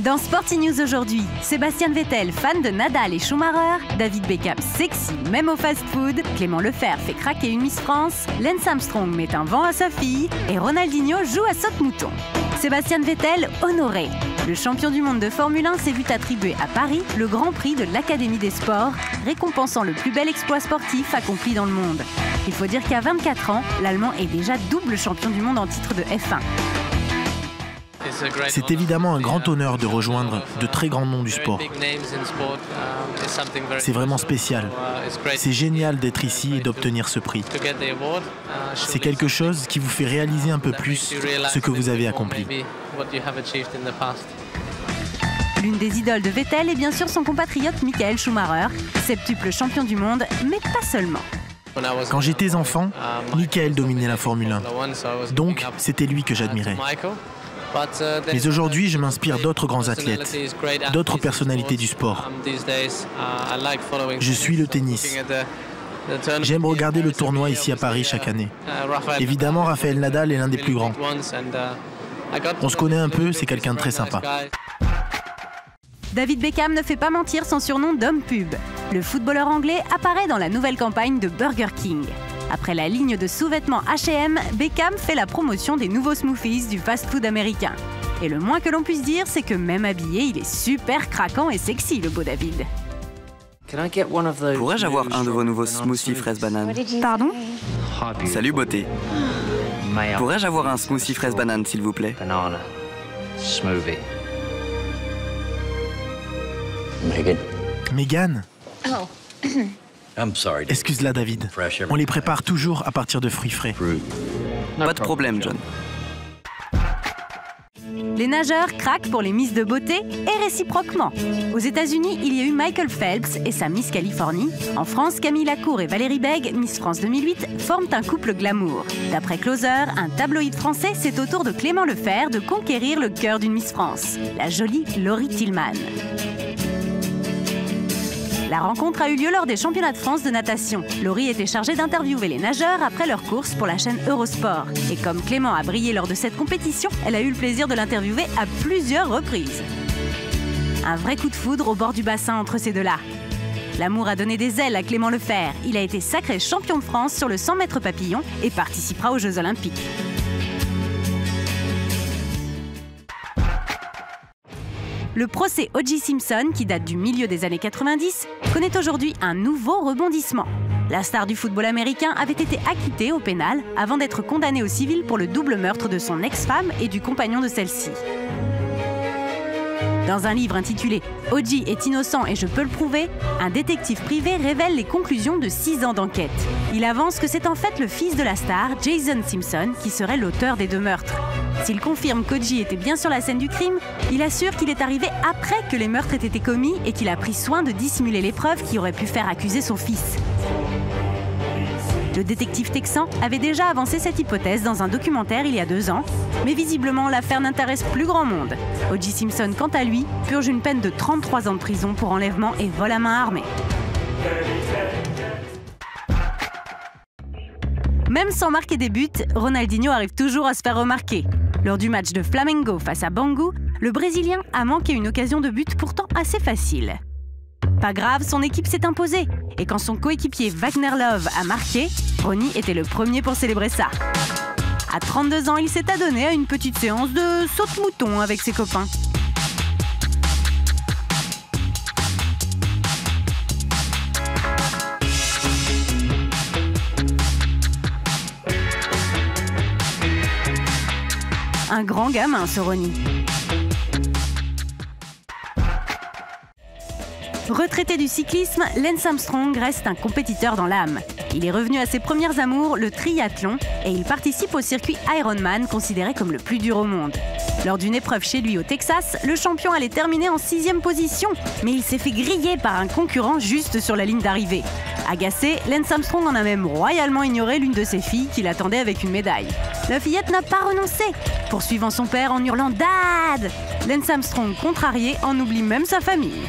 Dans Sporty News aujourd'hui, Sébastien Vettel, fan de Nadal et Schumacher, David Beckham sexy même au fast-food, Clément Lefebvre fait craquer une Miss France, Lance Armstrong met un vent à sa fille et Ronaldinho joue à saute-mouton. Sébastien Vettel honoré. Le champion du monde de Formule 1 s'est vu attribuer à Paris le Grand Prix de l'Académie des Sports, récompensant le plus bel exploit sportif accompli dans le monde. Il faut dire qu'à 24 ans, l'Allemand est déjà double champion du monde en titre de F1. C'est évidemment un grand honneur de rejoindre de très grands noms du sport. C'est vraiment spécial. C'est génial d'être ici et d'obtenir ce prix. C'est quelque chose qui vous fait réaliser un peu plus ce que vous avez accompli. L'une des idoles de Vettel est bien sûr son compatriote Michael Schumacher, septuple champion du monde, mais pas seulement. Quand j'étais enfant, Michael dominait la Formule 1. Donc, c'était lui que j'admirais. Mais aujourd'hui, je m'inspire d'autres grands athlètes, d'autres personnalités du sport. Je suis le tennis. J'aime regarder le tournoi ici à Paris chaque année. Évidemment, Rafael Nadal est l'un des plus grands. On se connaît un peu, c'est quelqu'un de très sympa. David Beckham ne fait pas mentir son surnom d'homme pub. Le footballeur anglais apparaît dans la nouvelle campagne de Burger King. Après la ligne de sous-vêtements H&M, Beckham fait la promotion des nouveaux smoothies du fast-food américain. Et le moins que l'on puisse dire, c'est que même habillé, il est super craquant et sexy, le beau David. Pourrais-je avoir un de vos nouveaux smoothies fraise banane? Pardon? Salut beauté. Pourrais-je avoir un smoothie fraise banane, s'il vous plaît? Megan? Excuse-la, David. On les prépare toujours à partir de fruits frais. Pas de problème, John. Les nageurs craquent pour les Miss de beauté et réciproquement. Aux États-Unis, il y a eu Michael Phelps et sa Miss Californie. En France, Camille Lacour et Valérie Bègue, Miss France 2008, forment un couple glamour. D'après Closer, un tabloïd français, c'est au tour de Clément Lefebvre de conquérir le cœur d'une Miss France, la jolie Laurie Tillman. La rencontre a eu lieu lors des championnats de France de natation. Laurie était chargée d'interviewer les nageurs après leur course pour la chaîne Eurosport. Et comme Clément a brillé lors de cette compétition, elle a eu le plaisir de l'interviewer à plusieurs reprises. Un vrai coup de foudre au bord du bassin entre ces deux-là. L'amour a donné des ailes à Clément Lefebvre. Il a été sacré champion de France sur le 100 mètres papillon et participera aux Jeux Olympiques. Le procès O.J. Simpson, qui date du milieu des années 90, connaît aujourd'hui un nouveau rebondissement. La star du football américain avait été acquittée au pénal avant d'être condamnée au civil pour le double meurtre de son ex-femme et du compagnon de celle-ci. Dans un livre intitulé « O.J. est innocent et je peux le prouver », un détective privé révèle les conclusions de 6 ans d'enquête. Il avance que c'est en fait le fils de la star, Jason Simpson, qui serait l'auteur des 2 meurtres. S'il confirme qu'O.J. était bien sur la scène du crime, il assure qu'il est arrivé après que les meurtres aient été commis et qu'il a pris soin de dissimuler les preuves qui auraient pu faire accuser son fils. Le détective texan avait déjà avancé cette hypothèse dans un documentaire il y a 2 ans, mais visiblement l'affaire n'intéresse plus grand monde. O.J. Simpson, quant à lui, purge une peine de 33 ans de prison pour enlèvement et vol à main armée. Même sans marquer des buts, Ronaldinho arrive toujours à se faire remarquer. Lors du match de Flamengo face à Bangu, le Brésilien a manqué une occasion de but pourtant assez facile. Pas grave, son équipe s'est imposée. Et quand son coéquipier Wagner Love a marqué, Ronny était le premier pour célébrer ça. À 32 ans, il s'est adonné à une petite séance de saute-mouton avec ses copains. Un grand gamin, ce Ronny. Retraité du cyclisme, Lance Armstrong reste un compétiteur dans l'âme. Il est revenu à ses premières amours, le triathlon, et il participe au circuit Ironman, considéré comme le plus dur au monde. Lors d'une épreuve chez lui au Texas, le champion allait terminer en 6e position, mais il s'est fait griller par un concurrent juste sur la ligne d'arrivée. Agacé, Lance Armstrong en a même royalement ignoré l'une de ses filles qui l'attendait avec une médaille. La fillette n'a pas renoncé, poursuivant son père en hurlant « Dad !» Lance Armstrong, contrarié, en oublie même sa famille.